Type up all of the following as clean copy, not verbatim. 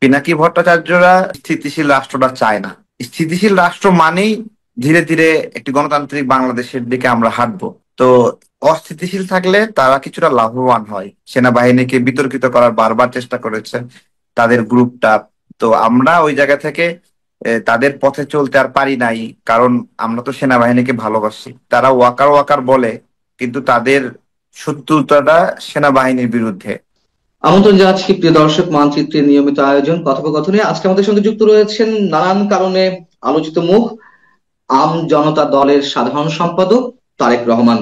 পিনাকি ভট্টাচার্যরা স্থিতিশীল রাষ্ট্রটা চায় না। স্থিতিশীল রাষ্ট্র মানেই ধীরে ধীরে একটি গণতান্ত্রিক বাংলাদেশের দিকে আমরা হাঁটবো। তো অস্থিতিশীল থাকলে তারা কিছুটা লাভবান হয়। সেনাবাহিনীকে বিতর্কিত করার বারবার চেষ্টা করেছে তাদের গ্রুপটা। তো আমরা ওই জায়গা থেকে তাদের পথে চলতে আর পারি নাই, কারণ আমরা তো সেনাবাহিনীকে ভালোবাসি। তারা ওয়াকার ওয়াকার বলে, কিন্তু তাদের শত্রুতাটা সেনাবাহিনীর বিরুদ্ধে। আমন্ত্রণ জানাচ্ছি প্রিয় দর্শক, মানচিত্রের নিয়মিত আয়োজন কথোপকথনে। আজকে আমাদের সঙ্গে যুক্ত রয়েছেন নানান কারণে আলোচিত মুখ, আম জনতা দলের সাধারণ সম্পাদক তারেক রহমান।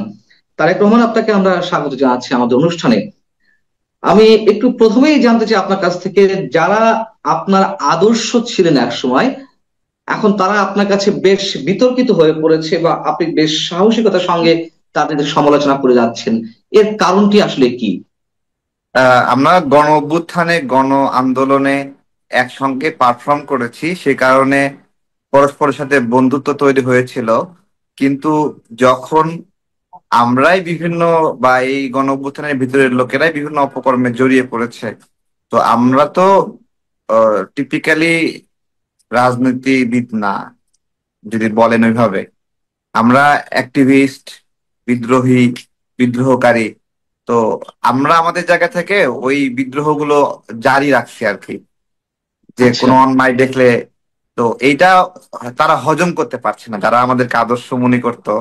তারেক রহমান, আপনাকে আমরা স্বাগত জানাচ্ছি আমাদের অনুষ্ঠানে। আমি একটু প্রথমেই জানতে চাই আপনার কাছ থেকে, যারা আপনার আদর্শ ছিলেন এক সময়, এখন তারা আপনার কাছে বেশ বিতর্কিত হয়ে পড়েছে বা আপনি বেশ সাহসিকতার সঙ্গে তাদের সমালোচনা করে যাচ্ছেন, এর কারণটি আসলে কি? আমরা গণ অভ্যুত্থানে গণ আন্দোলনে একসঙ্গে পারফর্ম করেছি, সে কারণে পরস্পরের সাথে বন্ধুত্ব তৈরি হয়েছিল। কিন্তু যখন আমরাই বিভিন্ন বা এই গণ অভ্যুত্থানের ভিতরের লোকেরাই বিভিন্ন অপকর্মে জড়িয়ে পড়েছে, তো আমরা তো টিপিক্যালি রাজনীতিবিদ না, যদি বলেন ওইভাবে। আমরা অ্যাক্টিভিস্ট, বিদ্রোহী, বিদ্রোহকারী। তো আমরা আমাদের জায়গা থেকে ওই বিদ্রোহগুলো জারি রাখছি আর কি, যে আচ্ছা। কোনো অন্যায় দেখলে। তো এইটা তারা হজম করতে পারছে না, যারা আমাদেরকে আদর্শ মনে করতো।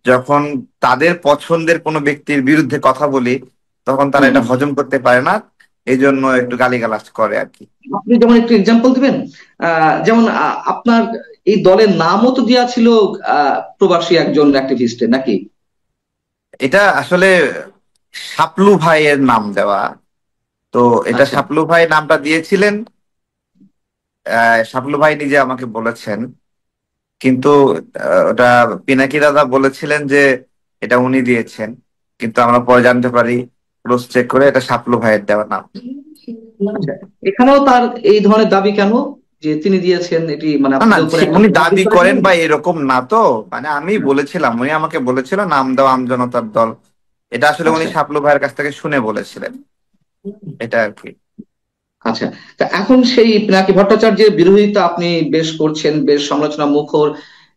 যখন তাদের পছন্দের কোনো ব্যক্তির বিরুদ্ধে কথা বলি, তখন তারা হুম এটা হুম। হজম করতে পারে না, এই জন্য একটু গালিগালাজ করে আর কি। আপনি যেমন একটু এক্সাম্পল দিবেন, যেমন আপনার এই দলের নামও তো দেওয়া ছিল প্রবাসী একজন অ্যাক্টিভিস্টের, নাকি? এটা আসলে শাপলু ভাইয়ের নাম দেওয়া। তো এটা আচ্ছা। শাপলু ভাই নামটা দিয়েছিলেন, শাপলু ভাই নিজে আমাকে বলেছেন। কিন্তু ওটা পিনাকি দাদা বলেছিলেন যে এটা উনি দিয়েছেন, কিন্তু আমরা পরে জানতে পারি ক্রস চেক করে এটা শাপলু ভাইয়ের দেওয়া নাম। আচ্ছা, এখানেও তার এই ধরনের দাবি কেন যে তিনি দিয়েছেন, এটি মানে না না, আপনাদের উপরে একটা উনি প্রভাব দাবি বিস্তার করেন করবে? বা এরকম না তো। মানে আমি বলেছিলাম, উনি আমাকে বলেছিল নাম দাও আমজনতার দল। এটা আসলে উনি আচ্ছা শাপলু ভাইয়ের কাছ থেকে শুনে বলেছিলেন, এটা আর কি। আচ্ছা। তা এখন সেই পিনাকি ভট্টাচার্যের বিরোধিতা আপনি বেশ করছেন, বেশ সমালোচনা মুখর,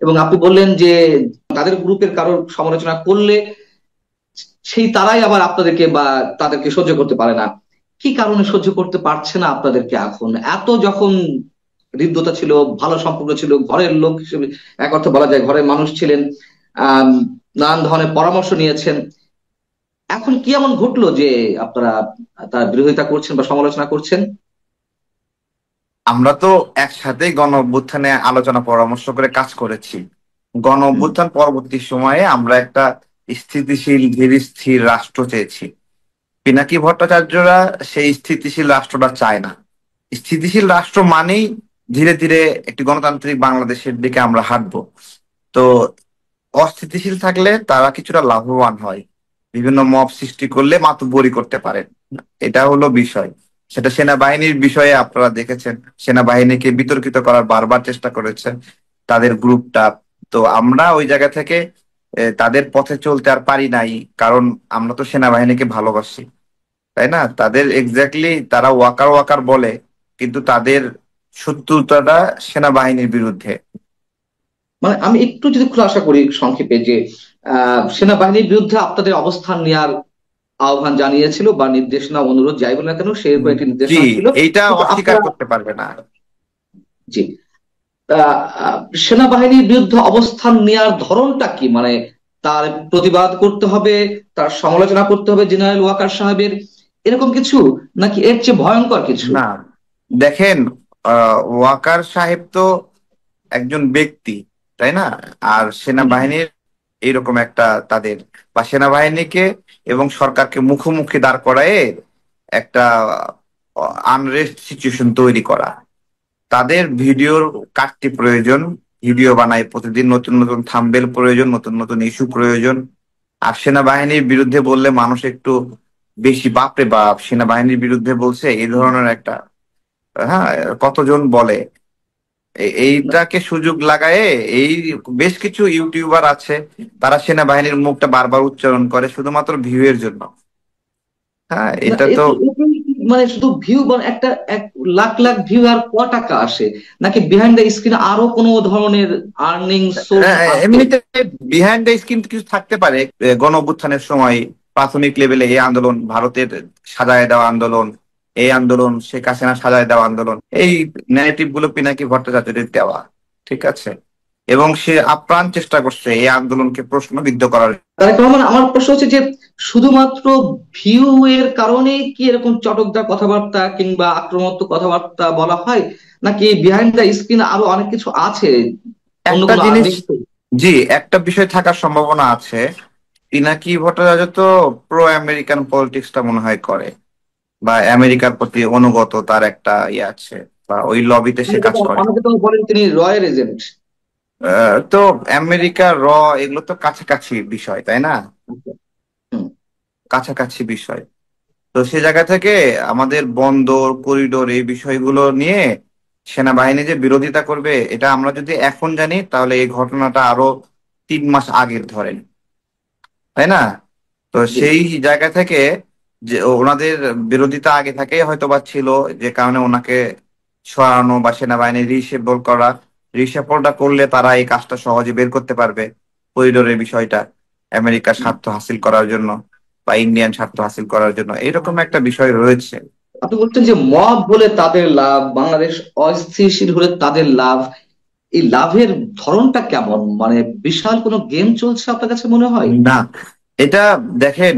এবং আপনি বললেন যে তাদের গ্রুপের কারোর সমালোচনা করলে সেই তারাই আবার আপনাদেরকে বা তাদেরকে সহ্য করতে পারে না। কি কারণে সহ্য করতে পারছে না আপনাদেরকে? এখন এত যখন হৃদ্যতা ছিল, ভালো সম্পর্ক ছিল, ঘরের লোক হিসেবে এক অর্থে বলা যায় ঘরের মানুষ ছিলেন, আহ নানান ধরনের পরামর্শ নিয়েছেন, এখন কি এমন ঘটলো যে আপনারা তার বিরোধিতা করছেন বা সমালোচনা করছেন? আমরা তো একসাথেই গণ অভ্যুত্থানে আলোচনা পরামর্শ করে কাজ করেছি। গণ হুম। অভ্যুত্থান পরবর্তী সময়ে আমরা একটা স্থিতিশীল ধীর স্থির রাষ্ট্র চেয়েছি। পিনাকি ভট্টাচার্যরা সেই স্থিতিশীল রাষ্ট্রটা চায় না। স্থিতিশীল রাষ্ট্র মানেই ধীরে ধীরে একটি গণতান্ত্রিক বাংলাদেশের দিকে আমরা হাঁটবো। তো অস্থিতিশীল থাকলে তারা কিছুটা লাভবান হয়, বিভিন্ন মব সৃষ্টি করলে মাতব্বরি করতে পারে। এটা হলো বিষয়। সেটা সেনাবাহিনীর বিষয়ে আপনারা দেখেছেন, সেনাবাহিনীকে বিতর্কিত করার বারবার চেষ্টা করেছে তাদের গ্রুপটা। তো আমরা ওই জায়গা থেকে তাদের পথে চলতে আর পারি নাই, কারণ আমরা তো সেনাবাহিনীকে ভালোবাসি। তাই না? তাদের এক্স্যাক্টলি তারা ওয়াকার ওয়াকার বলে, কিন্তু তাদের শত্রুতাটা সেনাবাহিনীর বিরুদ্ধে। মানে আমি একটু যদি খুলাসা করি সংক্ষেপে, যে সেনাবাহিনীর বিরুদ্ধে আপনাদের অবস্থান নেওয়ার আহ্বান জানিয়েছিল বা নির্দেশনা অনুরোধ যাই বলে না কেন, সেরকম একটি জি, নির্দেশনা ছিল। এইটা কিন্তু অস্বীকার আপনারা, করতে পারবে না। জি, সেনাবাহিনীর বিরুদ্ধে অবস্থান নেওয়ার ধরনটা কি? মানে তার প্রতিবাদ করতে হবে, তার সমালোচনা করতে হবে জেনারেল ওয়াকার সাহেবের, এরকম কিছু, নাকি এর চেয়ে ভয়ঙ্কর কিছু? না, দেখেন, ওয়াকার সাহেব তো একজন ব্যক্তি, তাই না? আর সেনাবাহিনীর এইরকম একটা তাদের বা সেনাবাহিনীকে এবং সরকারকে মুখোমুখি দাঁড় করায় একটা আনরেস্ট সিচুয়েশন তৈরি করা। তাদের ভিডিওর কাটটি প্রয়োজন, ভিডিও বানায় প্রতিদিন, নতুন নতুন থাম্বেল প্রয়োজন, নতুন নতুন ইস্যু প্রয়োজন। আর সেনাবাহিনীর বিরুদ্ধে বললে মানুষ একটু বেশি বাপরে বাপ সেনাবাহিনীর বিরুদ্ধে বলছে এই ধরনের একটা, হ্যাঁ, কতজন বলে। এইটাকে সুযোগ লাগায় এই বেশ কিছু ইউটিউবার আছে, তারা সেনাবাহিনীর মুখটা বারবার উচ্চারণ করে শুধুমাত্র ভিউ এর জন্য। হ্যাঁ, না, এটা তো। মানে শুধু ভিউ বা একটা এক লাখ লাখ ভিউ আর ক টাকা আসে, নাকি বিহাইন্ড দ্য স্ক্রিন আরো কোনো ধরনের আর্নিং সোর্স আছে? এমনিতে বিহাইন্ড দ্য স্ক্রিন কিছু থাকতে পারে। গণ অভ্যুত্থানের সময় প্রাথমিক লেভেলে এই আন্দোলন, ভারতের সাজায় দেওয়া আন্দোলন, এই আন্দোলন শেখ হাসিনা সাজায় দেওয়া আন্দোলন, এই ন্যারেটিভ গুলো পিনাকি ভট্টাচার্যের দেওয়া, ঠিক আছে। এবং সে আপ্রাণ চেষ্টা করছে এই আন্দোলনকে প্রশ্নবিদ্ধ করার। তারেক রহমান, আমার প্রশ্ন হচ্ছে যে শুধুমাত্র ভিউ এর কারণেই কি এরকম চটকদার কথাবার্তা কিংবা আক্রমণাত্মক কথাবার্তা বলা হয়, নাকি বিহাইন্ড দ্য স্ক্রিন আরো অনেক কিছু আছে, অন্য একটা কোনো জিনিস, আর্নিং? জি, একটা বিষয় থাকার সম্ভাবনা আছে। পিনাকি ভট্টাচার্য তো প্রো আমেরিকান পলিটিক্সটা মনে হয় করে, বা আমেরিকার প্রতি অনুগত তার একটা ইয়ে আছে, বা ওই লবিতে সে কাজ করে। অনেকে তো বলেন তিনি রয়ের এজেন্ট। তো আমেরিকা এগুলো তো কাছাকাছি বিষয়, তাই না? কাছাকাছি বিষয়। তো সে জায়গা থেকে আমাদের বন্দর করিডোর এই বিষয়গুলো নিয়ে সেনাবাহিনী যে বিরোধিতা করবে, এটা আমরা যদি এখন জানি তাহলে এই ঘটনাটা আরো 3 মাস আগের ধরেন, তাই না? তো জি। সেই জায়গা থেকে যে ওনাদের বিরোধিতা আগে থেকেই হয়তো বা ছিল, যে কারণে ওনাকে সরানো বা সেনাবাহিনী রিসেবলটা করলে তারা এই কাজটা সহজে বের করতে পারবে, করিডোরের বিষয়টা আমেরিকার স্বার্থ হাসিল করার জন্য বা ইন্ডিয়ান স্বার্থ হাসিল করার জন্য, এরকম একটা বিষয় রয়েছে। আপনি বলছেন যে মব হলে তাদের লাভ, বাংলাদেশ অস্থিতিশীল হলে তাদের লাভ, এই লাভের ধরনটা কেমন? মানে বিশাল কোনো গেম চলছে আপনার কাছে মনে হয়? না, এটা দেখেন,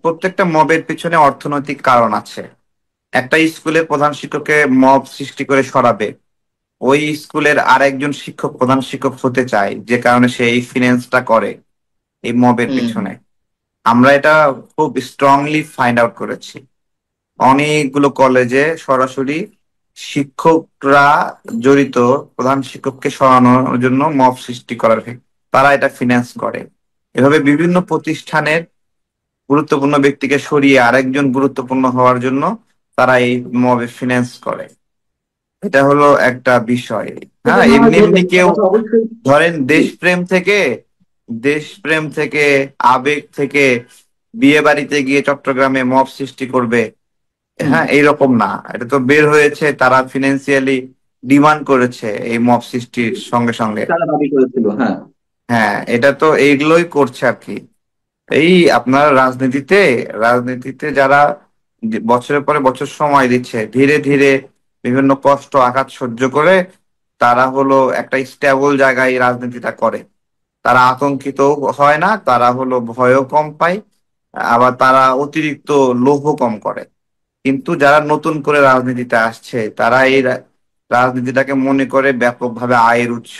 প্রত্যেকটা মবের পিছনে অর্থনৈতিক কারণ আছে। একটা স্কুলের প্রধান শিক্ষককে মব সৃষ্টি করে সরাবে, ওই স্কুলের আরেকজন শিক্ষক প্রধান শিক্ষক হতে চায়, যে কারণে সে এই ফিনান্সটা করে এই মবের হুম। পিছনে। আমরা এটা খুব স্ট্রংলি ফাইন্ড আউট করেছি। অনেকগুলো কলেজে সরাসরি শিক্ষকরা জড়িত, প্রধান শিক্ষককে সরানোর জন্য মব সৃষ্টি করার তারা এটা ফিনান্স করে। এভাবে বিভিন্ন প্রতিষ্ঠানের গুরুত্বপূর্ণ ব্যক্তিকে সরিয়ে আরেকজন গুরুত্বপূর্ণ হওয়ার জন্য তারা এই মবে ফিনান্স করে। এটা হলো একটা বিষয়। এটা হ্যাঁ, না হয় এমনি এমনি ধরলেন, কেউ কথা অবশ্যই। ধরেন জি। দেশপ্রেম থেকে আবেগ থেকে বিয়ে বাড়িতে গিয়ে চট্টগ্রামে মব সৃষ্টি করবে, হুম। হ্যাঁ, এইরকম না। এটা তো বের হয়েছে, তারা ফিনান্সিয়ালি ডিমান্ড করেছে এই মব সৃষ্টির সঙ্গে সঙ্গে। তারা দাবি করেছিল, হ্যাঁ। হ্যাঁ, এটা তো এইগুলোই করছে আর কি। এই আপনার রাজনীতিতে যারা বছরের পরে বছর সময় দিচ্ছে, ধীরে ধীরে বিভিন্ন কষ্ট আঘাত সহ্য করে তারা হলো একটা স্টেবল জায়গায় রাজনীতিটা করে। তারা আতঙ্কিত হয় না, তারা হলো ভয়ও কম পায়, আবার তারা অতিরিক্ত লোভও কম করে। কিন্তু যারা নতুন করে রাজনীতিতে আসছে তারা এই রাজনীতিটাকে মনে করে ব্যাপকভাবে আয়ের উৎস,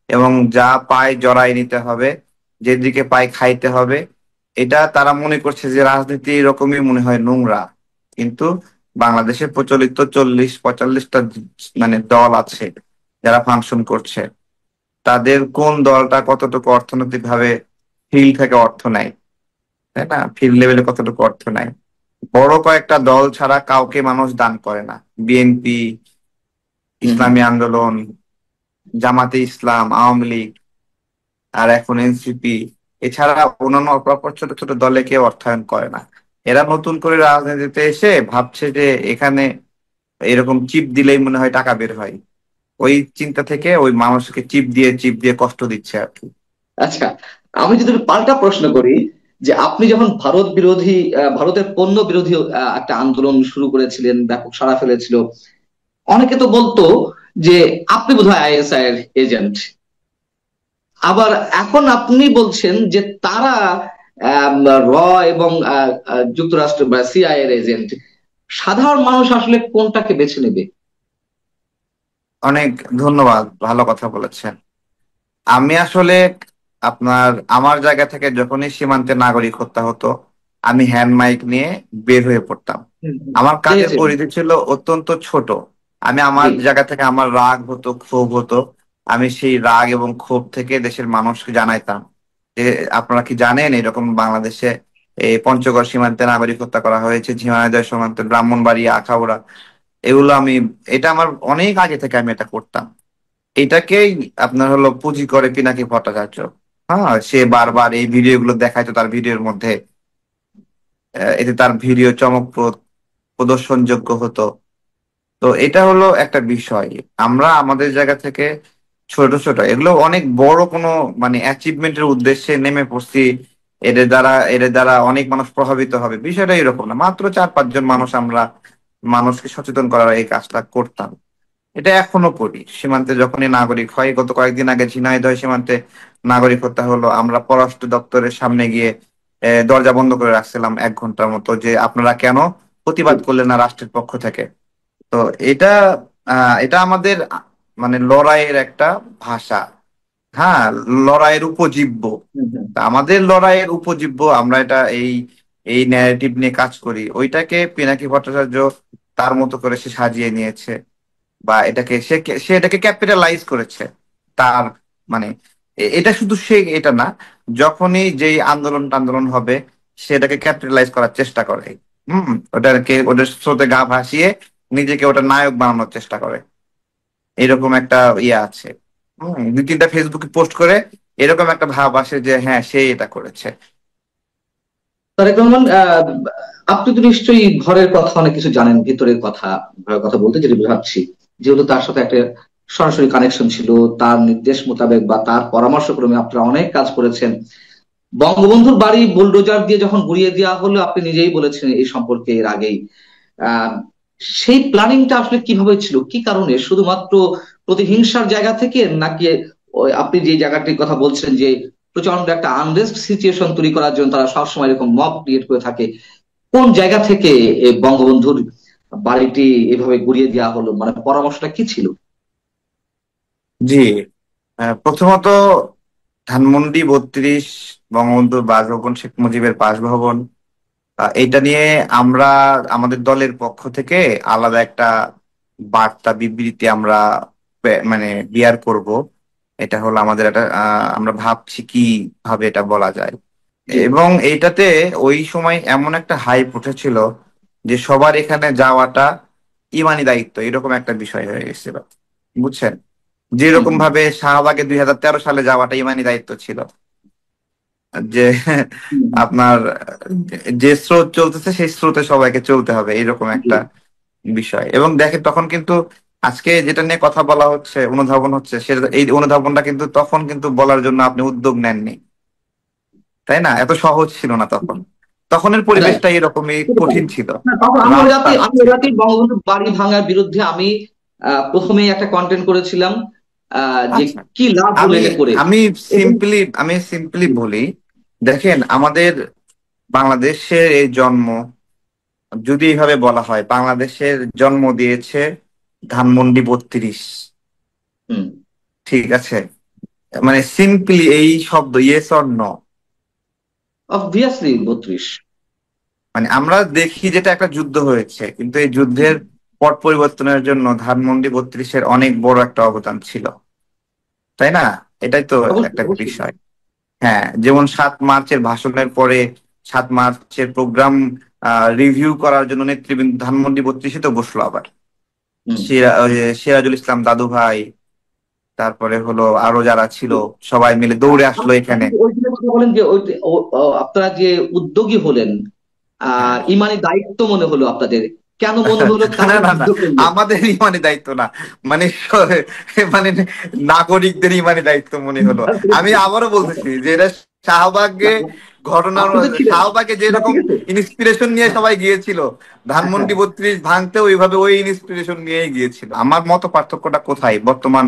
এবং যা পায় জড়াই নিতে হবে, যেদিকে পায় খাইতে হবে। এটা তারা মনে করছে যে রাজনীতি এরকমই মনে হয় নোংরা। কিন্তু বাংলাদেশে প্রচলিত 40-45টা মানে দল আছে যারা ফাংশন করছে, তাদের কোন দলটা কতটুকু অর্থনৈতিক ভাবে ফিল্ড থেকে অর্থ নেয়, তাই না? ফিল্ড লেভেলে কতটুকু অর্থ নেয়। বড় কয়েকটা দল ছাড়া কাউকে মানুষ দান করে না। বিএনপি, হুম, হুম। ইসলামী আন্দোলন, জামাতে ইসলাম, আওয়ামী লীগ, আর এখন এনসিপি, এছাড়া অন্যান্য অপরাপর ছোট ছোট দলে কেউ অর্থায়ন করে না। এরা নতুন করে রাজনীতিতে এসে ভাবছে যে এখানে এরকম চিপ দিলেই মনে হয় টাকা বের হয়। ওই চিন্তা থেকে ওই মানুষকে চিপ দিয়ে কষ্ট দিচ্ছে আর কি। আচ্ছা, আমি যদি একটু পাল্টা প্রশ্ন করি, যে আপনি যখন ভারত বিরোধী ভারতের পণ্য বিরোধী একটা আন্দোলন শুরু করেছিলেন, ব্যাপক সাড়া ফেলেছিল, অনেকে তো বলতো যে আপনি বোধহয় আইএসআই এর এজেন্ট। আবার এখন আপনি বলছেন যে তারা আম, র এবং যুক্তরাষ্ট্র বা সিআইএ এর এজেন্ট। সাধারণ মানুষ আসলে কোনটাকে বেছে নেবে? অনেক ধন্যবাদ, ভালো কথা বলেছেন। আমি আসলে আমার জায়গা থেকে যখনই সীমান্তে নাগরিক হত্যা হতো, আমি হ্যান্ড মাইক নিয়ে বের হয়ে পড়তাম। হুম, হুম। আমার কাজের দেখেছেন। পরিধি ছিল অত্যন্ত ছোট। আমি জি। আমার জায়গা থেকে আমার রাগ হতো, ক্ষোভ হতো, আমি সেই রাগ এবং ক্ষোভ থেকে দেশের মানুষকে জানাইতাম যে আপনারা কি জানেন এরকম বাংলাদেশে এই পঞ্চগড় সীমান্তে নাগরিক হত্যা করা হয়েছে, ঝিনাইদহ সীমান্তে ব্রাহ্মণবাড়িয়া, আখাউড়া, এগুলো আমি, এটা আমার অনেক আগে থেকে আমি এটা করতাম। এটাকেই আপনার হলো পুঁজি করে পিনাকি ভট্টাচার্য। হ্যাঁ, সে বারবার এই ভিডিও গুলো দেখাইতো তার ভিডিওর মধ্যে, এতে তার ভিডিও চমকপ্রদ, প্রদর্শনযোগ্য হতো। তো এটা হলো একটা বিষয়। আমরা আমাদের জায়গা থেকে ছোট ছোট এগুলো অনেক বড় কোনো মানে অ্যাচিভমেন্টের উদ্দেশ্যে নেমে পড়ছি, এদের দ্বারা অনেক মানুষ প্রভাবিত হবে, বিষয়টা এরকম না। মাত্র 4-5 জন মানুষ আমরা মানুষকে সচেতন করার এই কাজটা করতাম। এটা এখনো করি। সীমান্তে যখনই নাগরিক হয়, গত কয়েকদিন আগে ঝিনাইদহ সীমান্তে নাগরিক হত্যা হলো, আমরা পররাষ্ট্র দপ্তরের সামনে গিয়ে দরজা বন্ধ করে রাখছিলাম 1 ঘন্টার মতো, যে আপনারা কেন প্রতিবাদ করলেন না রাষ্ট্রের পক্ষ থেকে। তো এটা এটা আমাদের মানে লড়াইয়ের একটা ভাষা। হ্যাঁ, লড়াইয়ের উপজীব্য। হুম, হুম। তা আমাদের লড়াইয়ের উপজীব্য, আমরা এটা এই এই ন্যারেটিভ নিয়ে কাজ করি। ওইটাকে পিনাকি ভট্টাচার্য তার মতো করে সে সাজিয়ে নিয়েছে, বা এটাকে সে এটাকে ক্যাপিটালাইজ করেছে তার মানে এটা শুধু সে এটা না, যখনই যেই আন্দোলন টান্দোলন হবে সেটাকে ক্যাপিটালাইজ করার চেষ্টা করে। হম, ওটাকে ওদের স্রোতে গা ভাসিয়ে নিজেকে ওটা নায়ক বানানোর চেষ্টা করে। এরকম একটা ইয়ে আছে। 2-3টা ফেসবুকে পোস্ট করে এরকম একটা ভাব আসে যে হ্যাঁ সে এটা করেছে। তারেক রহমান, আপনি তো নিশ্চয়ই ঘরের কথা অনেক কিছু জানেন, ভিতরের কথা, ঘরের কথা বলতে যেটা ভাবছি, যেহেতু তার সাথে একটা সরাসরি কানেকশন ছিল, তার নির্দেশ মোতাবেক বা তার পরামর্শক্রমে আপনারা অনেক কাজ করেছেন। বঙ্গবন্ধুর বাড়ি বুলডোজার দিয়ে যখন গুড়িয়ে দেওয়া হলো, আপনি নিজেই বলেছেন এই সম্পর্কে এর আগেই। আহ সেই প্ল্যানিংটা আসলে কিভাবে ছিল, কি কারণে? শুধুমাত্র প্রতিহিংসার জায়গা থেকে, নাকি আপনি যে জায়গাটির কথা বলছেন যে প্রচন্ড একটা আনরেস্ট সিচুয়েশন তৈরি করার জন্য তারা সবসময় এরকম মব ক্রিয়েট করে থাকে, কোন জায়গা থেকে এই বঙ্গবন্ধুর বাড়িটি এভাবে গুড়িয়ে দেওয়া হলো, মানে পরামর্শটা কি ছিল? জি, প্রথমত ধানমন্ডি 32 বঙ্গবন্ধুর বাসভবন, শেখ মুজিবের বাসভবন, এইটা নিয়ে আমরা আমাদের দলের পক্ষ থেকে আলাদা একটা বার্তা বিবৃতি আমরা মানে বিয়ার করব। এটা হলো আমাদের একটা আমরা ভাবছি কি ভাবে এটা বলা যায়। জি। এবং এইটাতে ওই সময় এমন একটা হাইপ উঠেছিল যে সবার এখানে যাওয়াটা ইমানি দায়িত্ব, এরকম একটা বিষয় হয়ে গেছিল, বুঝছেন? হুম, যেরকম হুম। ভাবে শাহবাগে 2013 সালে যাওয়াটা ইমানি দায়িত্ব ছিল, যে হুম, হুম। আপনার যে স্রোত চলতেছে সেই স্রোতে সবাইকে চলতে হবে, এরকম জি। একটা বিষয়। এবং দেখেন তখন কিন্তু আজকে যেটা নিয়ে কথা বলা হচ্ছে, অনুধাবন হচ্ছে, সেটা এই অনুধাবনটা কিন্তু তখন কিন্তু বলার জন্য আপনি উদ্যোগ নেননি, তাই না? এত সহজ ছিল না তখন। তখনের রাইট। পরিবেশটা এরকমই কঠিন ছিল, না, তখন আমি ওই রাতে রাস্তা আমি ওই ছিল রাতেই না। বঙ্গবন্ধু বাড়ি ভাঙার বিরুদ্ধে আমি প্রথমেই একটা কন্টেন্ট করেছিলাম, যে আচ্ছা, কি লাভ হলো আমি এটা করে। আমি এবং সিম্পলি বলি, দেখেন আমাদের বাংলাদেশের এই জন্ম, যদি এইভাবে বলা হয়, বাংলাদেশের জন্ম দিয়েছে ধানমন্ডি 32। হুম, ঠিক আছে, মানে সিম্পলি এই শব্দ ইয়েস অর নো, অবভিয়াসলি 32। মানে আমরা দেখি যেটা একটা যুদ্ধ হয়েছে, কিন্তু এই যুদ্ধের পট পরিবর্তনের জন্য ধানমন্ডি 32-এর অনেক বড় একটা অবদান ছিল, তাই না? এটাই তো অবশ্যই, একটা অবশ্যই। বিষয়। হ্যাঁ, যেমন 7 মার্চের ভাষণের পরে 7 মার্চের প্রোগ্রাম রিভিউ করার জন্য নেতৃবৃন্দ ধানমন্ডি 32-এ তো বসলো আবার। হুম। ওই যে সিরাজুল ইসলাম দাদু ভাই, তারপরে হলো আরো যারা ছিল, সবাই মিলে দৌড়ে আসলো এখানে। আপনি ওই দিনের কথা বলেন যে আপনারা যে উদ্যোগী হলেন, হ্যাঁ। ইমানি দায়িত্ব মনে হলো আপনাদের, কেন মনে হলো, না কারা না না, যুদ্ধ করলো? আমাদেরই মানে দায়িত্ব না, মানে মানে নাগরিকদেরই মানে দায়িত্ব মনে হলো। আমি আবারও বলতেছি যে এটা শাহবাগে ঘটনার, আপনি তো ছিলেন শাহবাগে না, যেরকম ঠিক আছে। ইন্সপিরেশন নিয়ে সবাই গিয়েছিল, হ্যাঁ, ধানমন্ডি 32 ভাঙতে ওইভাবে ওই ইন্সপিরেশন নিয়েই গিয়েছিল। আমার মত পার্থক্যটা কোথায় বর্তমান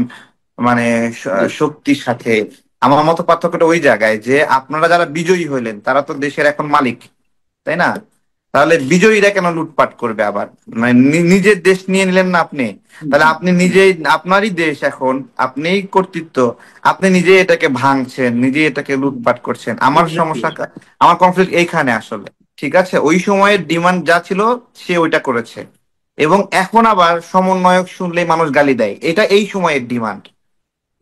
মানে জি। শক্তির সাথে? আমার মত পার্থক্যটা ওই জায়গায় যে আপনারা যারা বিজয়ী হইলেন তারা তো দেশের এখন মালিক, তাই না? তাহলে বিজয়ীরা কেন লুটপাট করবে আবার? মানে নিজের দেশ নিয়ে নিলেন না আপনি? হুম, তাহলে হুম, আপনি হুম। নিজেই, আপনারই দেশ এখন, আপনিই কর্তৃত্ব, আপনি নিজেই এটাকে ভাঙছেন, নিজেই এটাকে লুটপাট করছেন। আমার Exactly. সমস্যা, আমার কনফ্লিক্ট এইখানে আসলে। ঠিক আছে, ওই সময়ের ডিমান্ড যা ছিল সে ওইটা করেছে, এবং এখন আবার সমন্বয়ক শুনলেই মানুষ গালি দেয়, এটা এই সময়ের ডিমান্ড।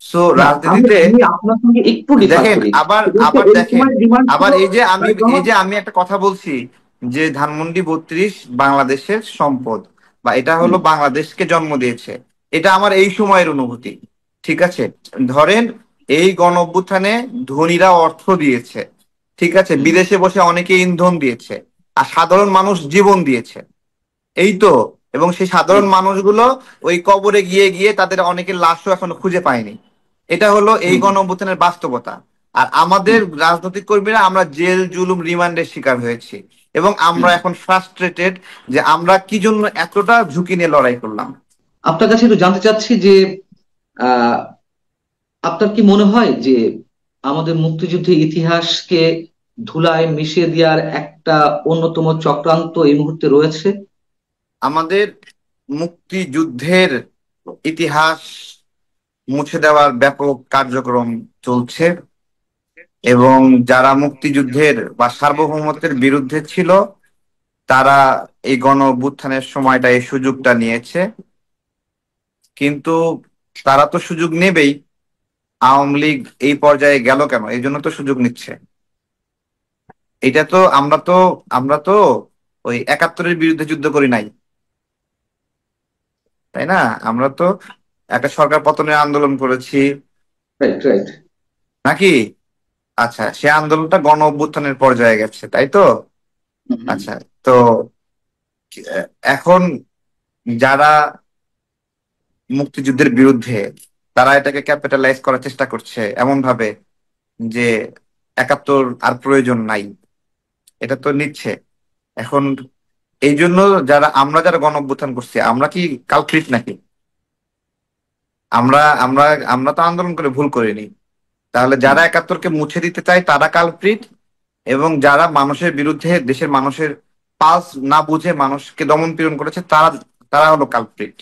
সো না, আমি রাজনীতিতে আমি আপনার সঙ্গে একটু ডিফার দেখেন, করি। আবার সেটা হচ্ছে আবার ওই দেখেন, সময় ডিমান্ড ছিল আবার এই যে আমি, তারেক এই রহমান। যে আমি একটা কথা বলছি যে ধানমন্ডি 32 বাংলাদেশের সম্পদ, বা এটা হলো হুম, বাংলাদেশকে জন্ম দিয়েছে, এটা আমার এই সময়ের অনুভূতি। ঠিক আছে, ধরেন এই গণ অভ্যুত্থানে ধনীরা অর্থ দিয়েছে, ঠিক আছে, হুম, বিদেশে বসে অনেকে ইন্ধন দিয়েছে, আর সাধারণ মানুষ জীবন দিয়েছে। এই তো। এবং সেই সাধারণ মানুষগুলো ওই কবরে গিয়ে গিয়ে তাদের অনেকের লাশও এখনো খুঁজে পায়নি। এটা হলো এই হুম গণ অভ্যুত্থানের বাস্তবতা। আর আমাদের হুম। রাজনৈতিক কর্মীরা আমরা জেল জুলুম রিমান্ডের শিকার হয়েছি, এবং আমরা হুম। এখন ফ্রাস্ট্রেটেড যে আমরা কি জন্য এতটা ঝুঁকি নিয়ে লড়াই করলাম। আপনার কাছে একটু জানতে চাচ্ছি যে আহ আপনার কি মনে হয় যে আমাদের মুক্তিযুদ্ধের ইতিহাসকে ধুলায় মিশিয়ে দেওয়ার একটা অন্যতম চক্রান্ত এই মুহূর্তে রয়েছে? আমাদের মুক্তিযুদ্ধের ইতিহাস মুছে দেওয়ার ব্যাপক কার্যক্রম চলছে, এবং যারা মুক্তিযুদ্ধের বা সার্বভৌমত্বের বিরুদ্ধে ছিল তারা এই গণ অভ্যুত্থানের সময়টা এই সুযোগটা নিয়েছে। কিন্তু তারা তো সুযোগ নেবেই। আওয়ামী লীগ এই পর্যায়ে গেল কেন? এই জন্য তো সুযোগ নিচ্ছে। এটা তো আমরা তো ওই একাত্তরের বিরুদ্ধে যুদ্ধ করি নাই, তাই না? আমরা তো একটা সরকার পতনের আন্দোলন করেছি, রাইট রাইট। নাকি? আচ্ছা, সে আন্দোলনটা গণ অভ্যুত্থানের পর্যায়ে গেছে, তাই তো? আচ্ছা, তো আহ, এখন যারা মুক্তিযুদ্ধের বিরুদ্ধে, তারা এটাকে ক্যাপিটালাইজ করার চেষ্টা করছে এমন ভাবে যে একাত্তর আর প্রয়োজন নাই, এটা তো নিচ্ছে এখন। এই জন্য আমরা যারা গণ অভ্যুত্থান করছি, আমরা কি কালপ্রিট নাকি? আমরা আমরা আমরা তো আন্দোলন করে ভুল করিনি। তাহলে যারা একাত্তরকে মুছে দিতে চায় তারা কালপ্রিট, এবং যারা মানুষের বিরুদ্ধে, দেশের মানুষের পালস না বুঝে মানুষকে দমন পীড়ন করেছে, তারা তারা হলো কালপ্রিট।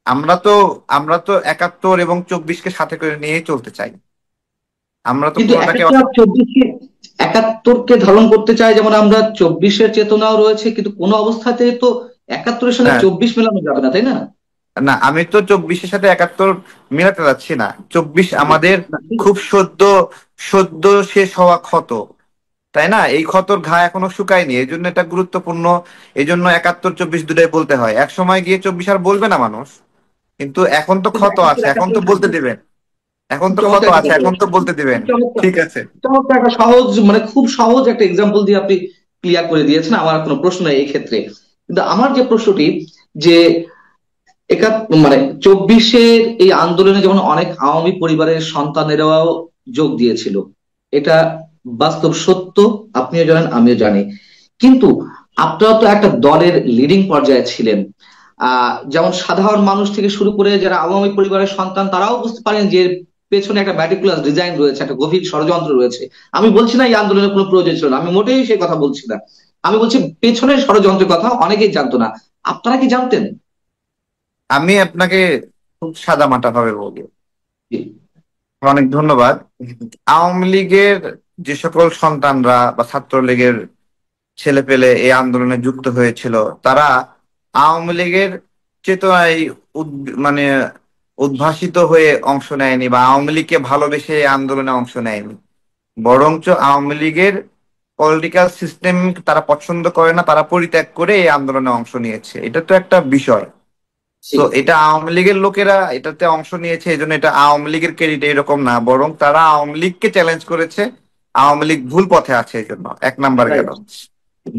আমরা তো আমরা তো একাত্তর এবং চব্বিশকে সাথে করে নিয়েই চলতে চাই। আমরা তো কিন্তু কোনোটাকে একাত্তর আর চব্বিশে, একাত্তরকে ধারণ করতে চাই যেমন আমরা, চব্বিশের চেতনাও রয়েছে, কিন্তু কোনো অবস্থাতে তো একাত্তরের সঙ্গে হ্যাঁ, চব্বিশ মেলানো যাবে না, তাই না? না, আমি তো চব্বিশের সাথে একাত্তর মেলাতে যাচ্ছি না। চব্বিশ জি। আমাদের না, ঠিক খুব সদ্য সদ্য শেষ হওয়া ক্ষত, তাই না? এই ক্ষতর ঘা এখনো শুকায়নি, এই জন্য এটা গুরুত্বপূর্ণ। এই জন্য একাত্তর চব্বিশ দুটাই বলতে হয়। এক সময় গিয়ে চব্বিশ আর বলবে না মানুষ, কিন্তু এখন তো কিন্তু ক্ষত একাত্তর আছে, এখন তো একাত্তরে বলতে থাকবে। দিবেন। এখন খুব তো ক্ষত চমৎকার একটা আছে, কথা এখন তো বলেছেন। বলতে দিবেন। খুব চমৎকার। ঠিক আছে। চমৎকার একটা সহজ, মানে খুব সহজ একটা এক্সাম্পল দিয়ে আপনি ক্লিয়ার করে দিয়েছেন। আমার কোনো প্রশ্ন নেই এই ক্ষেত্রে। কিন্তু আমার যে প্রশ্নটি, যে মানে চব্বিশের এই আন্দোলনে যেমন অনেক আওয়ামী পরিবারের সন্তানেরাও যোগ দিয়েছিল, এটা বাস্তব সত্য। আপনিও জানেন, আমিও জানি। কিন্তু আপনারা তো একটা দলের লিডিং পর্যায়ে ছিলেন। যেমন সাধারণ মানুষ থেকে শুরু করে যারা আওয়ামী পরিবারের সন্তান, তারাও বুঝতে পারেন যে এর পেছনে একটা ম্যাটিকুলাস ডিজাইন রয়েছে, একটা গভীর ষড়যন্ত্র রয়েছে। আমি বলছি না এই আন্দোলনের কোনো প্রয়োজন ছিল না, আমি মোটেই সেই কথা বলছি না। আমি বলছি পেছনের ষড়যন্ত্রের কথা অনেকেই জানতো না। আপনারা কি জানতেন? আমি আপনাকে খুব সাদা মাটা ভাবে বলি। জি। অনেক ধন্যবাদ। আওয়ামী লীগের যে সকল সন্তানরা বা ছাত্রলীগের ছেলে পেলে এই আন্দোলনে যুক্ত হয়েছিল, তারা আওয়ামী লীগের চেতনায় মানে উদ্ভাসিত হয়ে অংশ নেয়নি, বা আওয়ামী লীগকে ভালোবেসে এই আন্দোলনে অংশ নেয়নি। বরঞ্চ আওয়ামী লীগের পলিটিক্যাল সিস্টেম তারা পছন্দ করে না, তারা পরিত্যাগ করে এই আন্দোলনে অংশ নিয়েছে। এটা তো একটা বিষয়। জি। তো এটা আওয়ামী লীগের লোকেরা এটাতে অংশ নিয়েছে, এই জন্য এটা আওয়ামী লীগের ক্রেডিট এরকম না, বরং তারা আওয়ামী লীগকে চ্যালেঞ্জ করেছে। আওয়ামী লীগ ভুল পথে আছে, এই জন্য এক নাম্বার গেল। রাইট।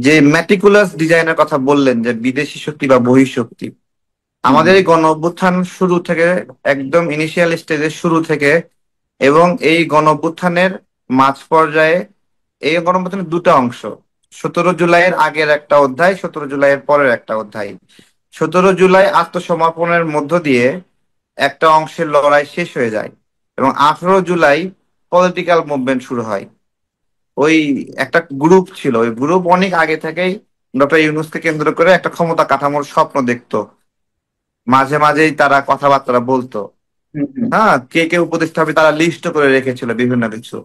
যে ম্যাটিকুলাস ডিজাইনের কথা বললেন, যে বিদেশি শক্তি বা বহিঃশক্তি, হুম আমাদের হুম। এই গণ অভ্যুত্থান শুরু থেকে, একদম ইনিশিয়াল স্টেজের শুরু থেকে, এবং এই গণ অভ্যুত্থানের মাঝ পর্যায়ে, এই গণ অভ্যুত্থানের দুটো অংশ। 17 জুলাইয়ের আগের একটা অধ্যায়, 17 জুলাইয়ের পরের একটা অধ্যায়। 17 জুলাই আত্মসমর্পণের মধ্য দিয়ে একটা অংশের লড়াই শেষ হয়ে যায়, এবং 18 জুলাই পলিটিক্যাল মুভমেন্ট শুরু হয়। ওই একটা গ্রুপ ছিল, ওই গ্রুপ অনেক আগে থেকেই ডক্টর ইউনূসকে কেন্দ্র করে একটা ক্ষমতা কাঠামোর স্বপ্ন দেখতো। মাঝে মাঝেই তারা কথাবার্তা বলতো। হুম হুম। হ্যাঁ, কে কে উপদেষ্টা হবে তারা লিস্ট করে রেখেছিল বিভিন্ন কিছু।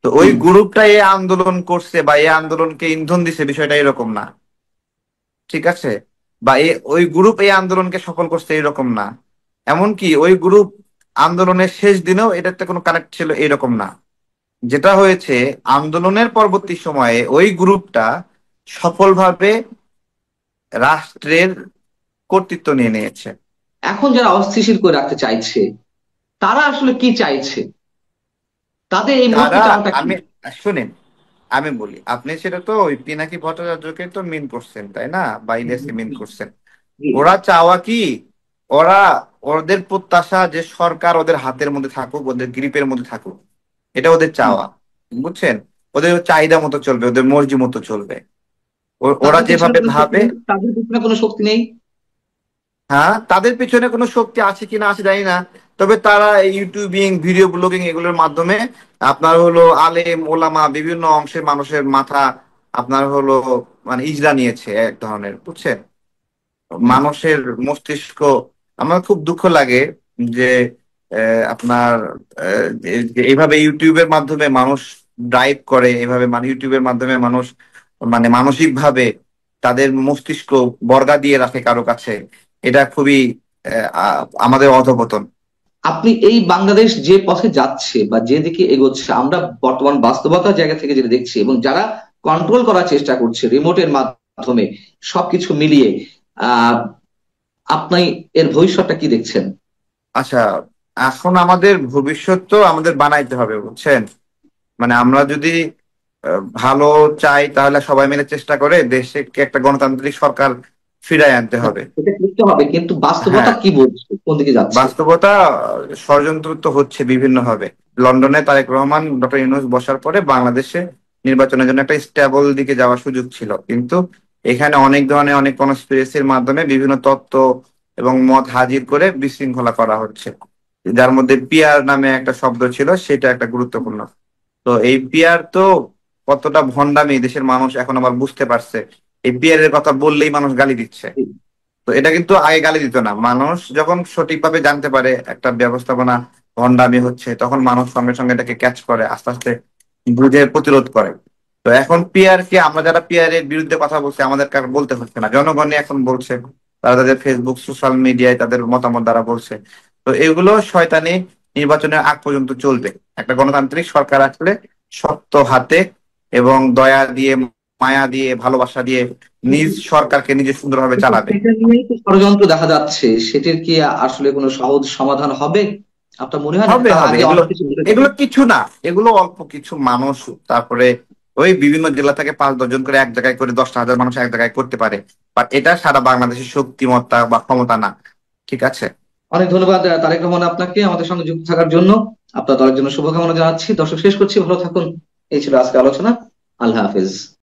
তো ওই হুম। গ্রুপটা এই আন্দোলন করছে বা এই আন্দোলনকে ইন্ধন দিছে, বিষয়টা এরকম না। ঠিক আছে? বা ওই গ্রুপ এই আন্দোলনকে সফল করছে এরকম না। এমনকি ওই গ্রুপ আন্দোলনের শেষ দিনেও এটাতে কোনো কানেক্ট ছিল এরকম না। যেটা হয়েছে, আন্দোলনের পরবর্তী সময়ে ওই গ্রুপটা সফলভাবে রাষ্ট্রের কর্তৃত্ব নিয়ে নিয়েছে। এখন যারা অস্থিতিশীল করে রাখতে চাইছে, তারা আসলে কি চাইছে? তাদের এই মূলত তারা চাওয়াটা কি? আমি শুনেন, আমি বলি, আপনি সেটা তো ওই পিনাকি ভট্টাচার্যকে তো মিন করছেন তাই না, বা ইলিয়াসকে মিন করছেন। জি। ওরা চাওয়া কি, ওরা ওদের প্রত্যাশা যে সরকার ওদের হাতের মধ্যে থাকুক, ওদের গ্রিপের মধ্যে থাকুক, এটা ওদের হুম। চাওয়া। বুঝছেন? ওদের চাহিদা মতো চলবে, ওদের মর্জি মতো চলবে। ওরা তাদের পিছনে যেভাবে কোনো শক্তি ভাবে। নেই, তাদের পিছনে কোনো শক্তি নেই। হ্যাঁ, তাদের পিছনে কোনো শক্তি আছে কিনা আছে জানি না, তবে তারা ইউটিউবিং, ভিডিও ব্লগিং এগুলোর মাধ্যমে আপনার হলো আলেম ওলামা বিভিন্ন অংশের মানুষের মাথা আপনার হলো মানে ইজরা নিয়েছে এক ধরনের, বুঝছেন? হুম। মানুষের মস্তিষ্ক, আমার খুব দুঃখ লাগে যে আপনার এইভাবে ইউটিউবের মাধ্যমে মানুষ ড্রাইভ করে, এইভাবে মানে ইউটিউবের মাধ্যমে মানুষ মানে মানসিক ভাবে তাদের মস্তিষ্ক বর্গা দিয়ে রাখে কারো কাছে। এটা খুবই আমাদের অধঃপতন। আপনি এই বাংলাদেশ যে পথে যাচ্ছে বা যেদিকে এগোচ্ছে, আমরা বর্তমান বাস্তবতার জায়গা থেকে যেটা দেখছি, এবং যারা কন্ট্রোল করার চেষ্টা করছে রিমোটের মাধ্যমে সবকিছু মিলিয়ে, আহ আপনি এর ভবিষ্যৎটা কি দেখছেন? আচ্ছা, এখন আমাদের ভবিষ্যৎ তো আমাদের বানাইতে হবে, বুঝছেন? মানে আমরা যদি ভালো চাই তাহলে সবাই মিলে চেষ্টা করে দেশকে একটা গণতান্ত্রিক সরকার ফিরায় আনতে হবে। এটা করতে হবে, কিন্তু বাস্তবতা হ্যাঁ, কি বলছে, কোন দিকে যাচ্ছে? বাস্তবতা ষড়যন্ত্র তো হচ্ছে বিভিন্ন ভাবে। লন্ডনে তারেক রহমান ডক্টর ইউনূস বসার পরে বাংলাদেশে নির্বাচনের জন্য একটা স্টেবল দিকে যাওয়ার সুযোগ ছিল, কিন্তু এখানে অনেক ধরনের অনেক কনস্পিরেসির মাধ্যমে বিভিন্ন তত্ত্ব এবং মত হাজির করে বিশৃঙ্খলা করা হচ্ছে, যার মধ্যে পিয়ার নামে একটা শব্দ ছিল, সেটা একটা গুরুত্বপূর্ণ। তো এই পিয়ার তো কতটা ভণ্ডামি দেশের মানুষ এখন আবার বুঝতে পারছে। এই পিয়ারের কথা বললেই মানুষ গালি দিচ্ছে। তো এটা কিন্তু আগে গালি দিত না, মানুষ যখন সঠিকভাবে জানতে পারে একটা ব্যবস্থাপনা ভণ্ডামি হচ্ছে, তখন মানুষ সঙ্গে সঙ্গে এটাকে ক্যাচ করে, আস্তে আস্তে বুঝে প্রতিরোধ করে। তো এখন পিয়ার কে, আমরা যারা পিয়ারের বিরুদ্ধে কথা বলছি আমাদের কার বলতে হচ্ছে না, জনগণই এখন বলছে। তারা তাদের ফেসবুক সোশ্যাল মিডিয়ায় তাদের মতামত দ্বারা বলছে। তো এগুলো শয়তানি নির্বাচনের আগ পর্যন্ত চলবে। একটা গণতান্ত্রিক সরকার আসলে শক্ত হাতে এবং দয়া দিয়ে, মায়া দিয়ে, ভালোবাসা দিয়ে নিজ সরকারকে নিজে সুন্দরভাবে কিন্তু চালাবে। সেটা নিয়েই তো ষড়যন্ত্র দেখা যাচ্ছে, সেটির কি আসলে কোনো সহজ সমাধান হবে? আপনার মনে হয়, নাকি হবে তার হবে, আগে এগুলো অনেক কিছু ঘটে যাবে? এগুলো কিছু না, এগুলো অল্প কিছু মানুষ। তারপরে ওই বিভিন্ন জেলা থেকে 5-10 জন করে এক জায়গায় করে 10,000 মানুষ এক জায়গায় করতে পারে, বাট এটা সারা বাংলাদেশের শক্তিমত্তা বা ক্ষমতা না। ঠিক আছে। অনেক ধন্যবাদ তারেক রহমান আপনাকে আমাদের সঙ্গে যুক্ত থাকার জন্য। আপনার দলের জন্য শুভকামনা জানাচ্ছি। দর্শক, শেষ করছি, ভালো থাকুন। এই ছিল আজকে আলোচনা। আল্লাহ হাফেজ।